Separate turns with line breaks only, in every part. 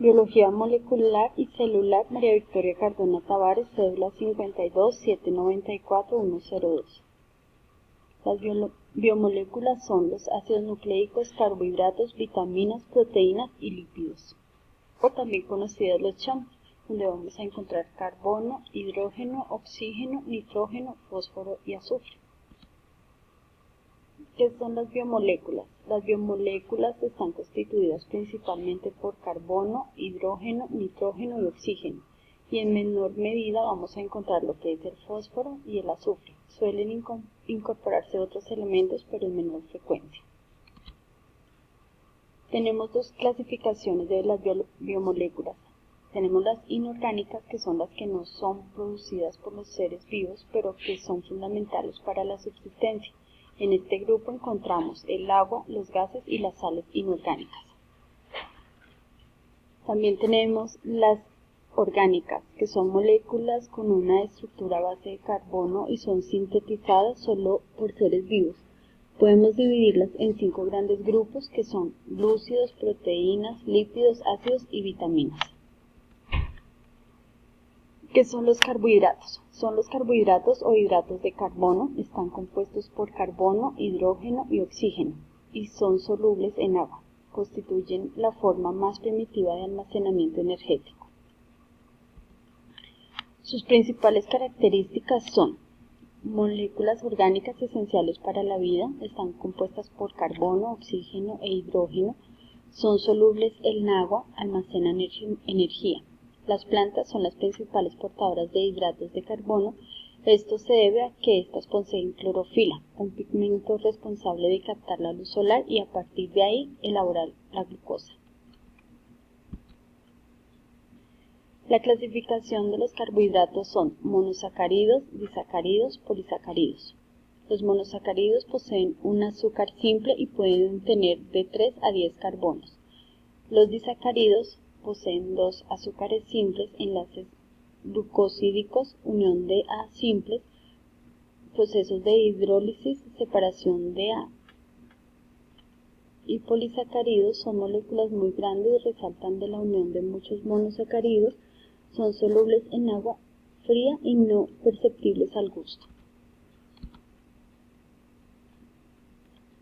Biología molecular y celular, María Victoria Cardona Tavares, cédula 52-794-102. Las biomoléculas son los ácidos nucleicos, carbohidratos, vitaminas, proteínas y lípidos, o también conocidos los CHOM, donde vamos a encontrar carbono, hidrógeno, oxígeno, nitrógeno, fósforo y azufre. ¿Qué son las biomoléculas? Las biomoléculas están constituidas principalmente por carbono, hidrógeno, nitrógeno y oxígeno, y en menor medida vamos a encontrar lo que es el fósforo y el azufre. Suelen incorporarse otros elementos, pero en menor frecuencia. Tenemos dos clasificaciones de las biomoléculas. Tenemos las inorgánicas, que son las que no son producidas por los seres vivos, pero que son fundamentales para la subsistencia. En este grupo encontramos el agua, los gases y las sales inorgánicas. También tenemos las orgánicas, que son moléculas con una estructura a base de carbono y son sintetizadas solo por seres vivos. Podemos dividirlas en 5 grandes grupos, que son glúcidos, proteínas, lípidos, ácidos y vitaminas. ¿Qué son los carbohidratos? Son los carbohidratos o hidratos de carbono. Están compuestos por carbono, hidrógeno y oxígeno y son solubles en agua. Constituyen la forma más primitiva de almacenamiento energético. Sus principales características son moléculas orgánicas esenciales para la vida. Están compuestas por carbono, oxígeno e hidrógeno. Son solubles en agua, almacenan energía. Las plantas son las principales portadoras de hidratos de carbono. Esto se debe a que estas poseen clorofila, un pigmento responsable de captar la luz solar y a partir de ahí elaborar la glucosa. La clasificación de los carbohidratos son monosacáridos, disacáridos, polisacáridos. Los monosacáridos poseen un azúcar simple y pueden tener de 3 a 10 carbonos. Los disacáridos poseen 2 azúcares simples, enlaces glucosídicos, unión de A simples, procesos de hidrólisis, separación de A. Y polisacáridos son moléculas muy grandes, resaltan de la unión de muchos monosacáridos, son solubles en agua fría y no perceptibles al gusto.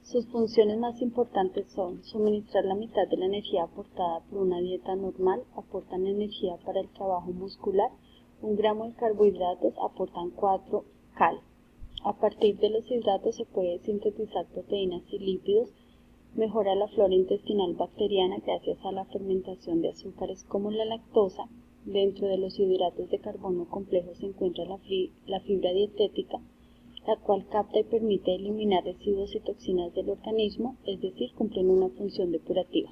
Sus funciones más importantes son suministrar la mitad de la energía aportada por una dieta normal, aportan energía para el trabajo muscular, 1 gramo de carbohidratos aportan 4 cal. A partir de los hidratos se puede sintetizar proteínas y lípidos, mejora la flora intestinal bacteriana gracias a la fermentación de azúcares como la lactosa. Dentro de los hidratos de carbono complejos se encuentra la fibra dietética, la cual capta y permite eliminar residuos y toxinas del organismo, es decir, cumplen una función depurativa.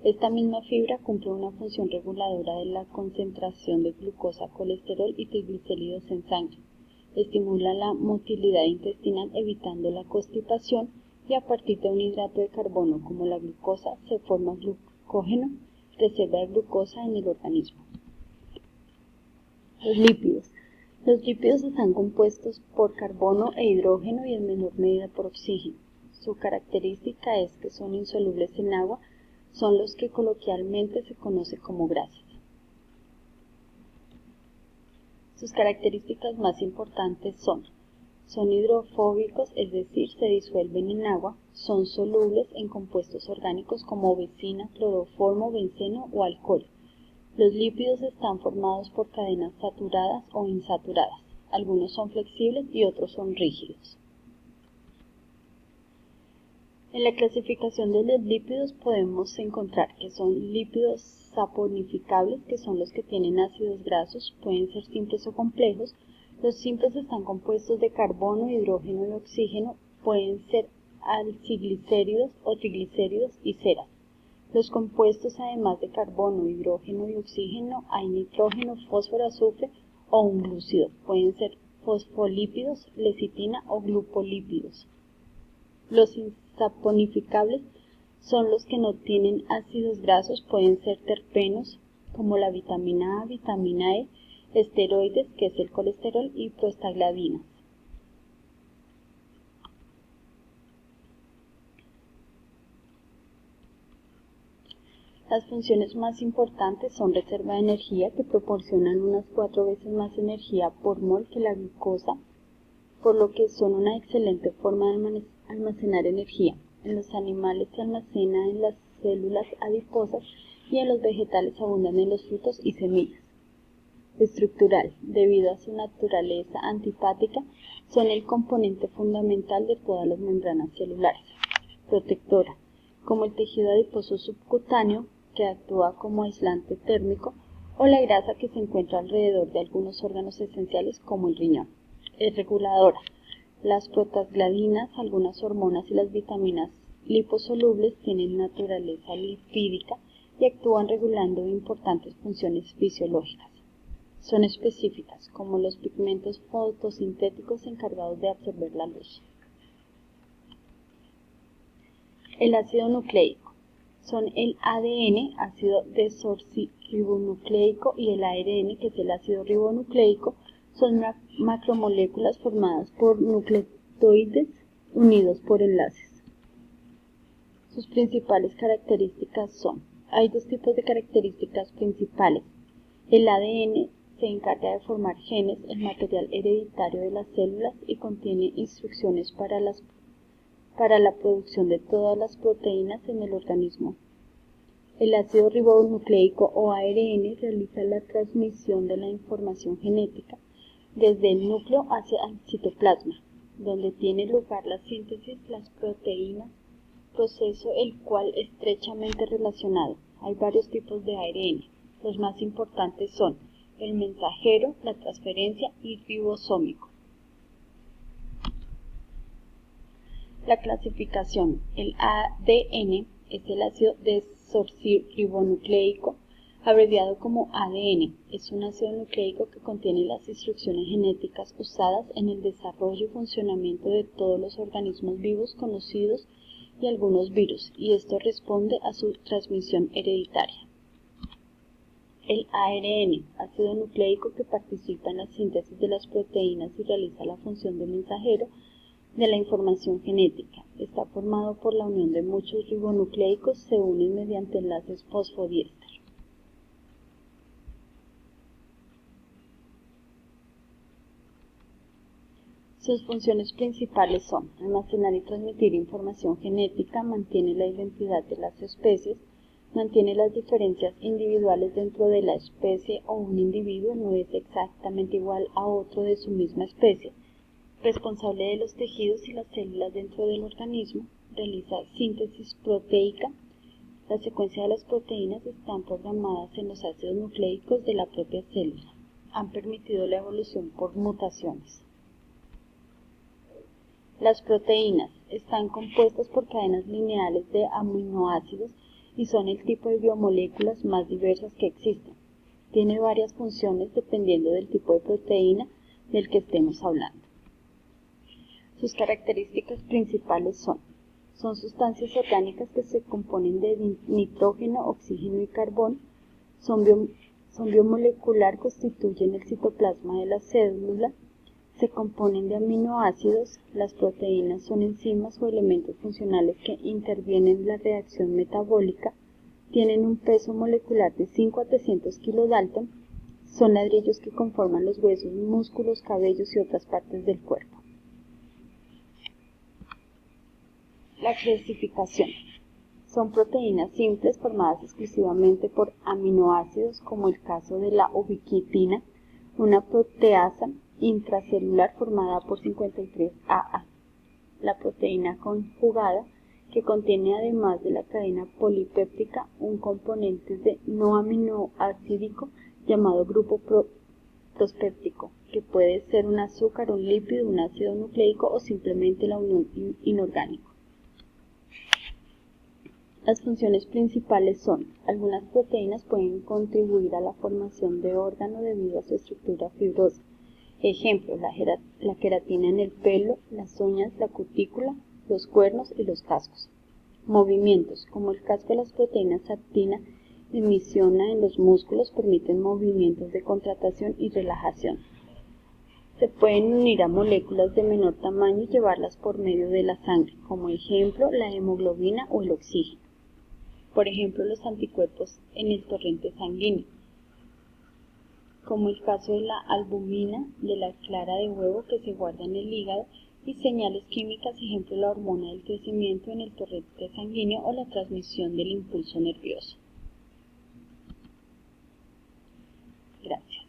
Esta misma fibra cumple una función reguladora de la concentración de glucosa, colesterol y triglicéridos en sangre. Estimula la motilidad intestinal evitando la constipación y a partir de un hidrato de carbono como la glucosa se forma glucógeno, reserva de glucosa en el organismo. Los lípidos. Los lípidos están compuestos por carbono e hidrógeno y en menor medida por oxígeno. Su característica es que son insolubles en agua, son los que coloquialmente se conoce como grasas. Sus características más importantes son hidrofóbicos, es decir, se disuelven en agua, son solubles en compuestos orgánicos como becina, cloroformo, benceno o alcohol. Los lípidos están formados por cadenas saturadas o insaturadas. Algunos son flexibles y otros son rígidos. En la clasificación de los lípidos podemos encontrar que son lípidos saponificables, que son los que tienen ácidos grasos, pueden ser simples o complejos. Los simples están compuestos de carbono, hidrógeno y oxígeno, pueden ser alciglicéridos o triglicéridos y ceras. Los compuestos, además de carbono, hidrógeno y oxígeno, hay nitrógeno, fósforo, azufre o un glúcido. Pueden ser fosfolípidos, lecitina o glucolípidos. Los insaponificables son los que no tienen ácidos grasos, pueden ser terpenos como la vitamina A, vitamina E, esteroides, que es el colesterol, y prostaglandinas. Las funciones más importantes son reserva de energía, que proporcionan unas 4 veces más energía por mol que la glucosa, por lo que son una excelente forma de almacenar energía. En los animales se almacena en las células adiposas y en los vegetales abundan en los frutos y semillas. Estructural, debido a su naturaleza antipática, son el componente fundamental de todas las membranas celulares. Protectora, como el tejido adiposo subcutáneo, que actúa como aislante térmico, o la grasa que se encuentra alrededor de algunos órganos esenciales como el riñón. Es reguladora. Las prostaglandinas, algunas hormonas y las vitaminas liposolubles tienen naturaleza lipídica y actúan regulando importantes funciones fisiológicas. Son específicas, como los pigmentos fotosintéticos encargados de absorber la luz. El ácido nucleico. Son el ADN, ácido desoxirribonucleico, y el ARN, que es el ácido ribonucleico, son macromoléculas formadas por nucleotides unidos por enlaces. Sus principales características son: hay dos tipos de características principales. El ADN se encarga de formar genes, el material hereditario de las células, y contiene instrucciones para la producción de todas las proteínas en el organismo. El ácido ribonucleico o ARN realiza la transmisión de la información genética desde el núcleo hacia el citoplasma, donde tiene lugar la síntesis de las proteínas, proceso el cual es estrechamente relacionado. Hay varios tipos de ARN. Los más importantes son el mensajero, la transferencia y ribosómico. La clasificación. El ADN es el ácido desoxirribonucleico, abreviado como ADN. Es un ácido nucleico que contiene las instrucciones genéticas usadas en el desarrollo y funcionamiento de todos los organismos vivos conocidos y algunos virus, y esto responde a su transmisión hereditaria. El ARN, ácido nucleico que participa en la síntesis de las proteínas y realiza la función de mensajero de la información genética. Está formado por la unión de muchos ribonucleicos, se unen mediante enlaces fosfodiéster. Sus funciones principales son: almacenar y transmitir información genética, mantiene la identidad de las especies, mantiene las diferencias individuales dentro de la especie, o un individuo no es exactamente igual a otro de su misma especie, responsable de los tejidos y las células dentro del organismo, realiza síntesis proteica. La secuencia de las proteínas están programadas en los ácidos nucleicos de la propia célula. Han permitido la evolución por mutaciones. Las proteínas están compuestas por cadenas lineales de aminoácidos y son el tipo de biomoléculas más diversas que existen. Tiene varias funciones dependiendo del tipo de proteína del que estemos hablando. Sus características principales son sustancias orgánicas que se componen de nitrógeno, oxígeno y carbón, son biomolecular, constituyen el citoplasma de la célula, se componen de aminoácidos. Las proteínas son enzimas o elementos funcionales que intervienen en la reacción metabólica, tienen un peso molecular de 5 a 300 kilodalton, son ladrillos que conforman los huesos, músculos, cabellos y otras partes del cuerpo. La clasificación. Son proteínas simples formadas exclusivamente por aminoácidos, como el caso de la ubiquitina, una proteasa intracelular formada por 53AA. La proteína conjugada, que contiene además de la cadena polipéptica un componente no aminoácidico llamado grupo prospéptico, que puede ser un azúcar, un lípido, un ácido nucleico o simplemente la unión inorgánico. Las funciones principales son: algunas proteínas pueden contribuir a la formación de órgano debido a su estructura fibrosa. Ejemplo, la queratina en el pelo, las uñas, la cutícula, los cuernos y los cascos. Movimientos, como el casco de las proteínas actina y misiona en los músculos, permiten movimientos de contracción y relajación. Se pueden unir a moléculas de menor tamaño y llevarlas por medio de la sangre, como ejemplo la hemoglobina o el oxígeno. por ejemplo los anticuerpos en el torrente sanguíneo, como el caso de la albúmina de la clara de huevo que se guarda en el hígado, y señales químicas, ejemplo la hormona del crecimiento en el torrente sanguíneo o la transmisión del impulso nervioso. Gracias.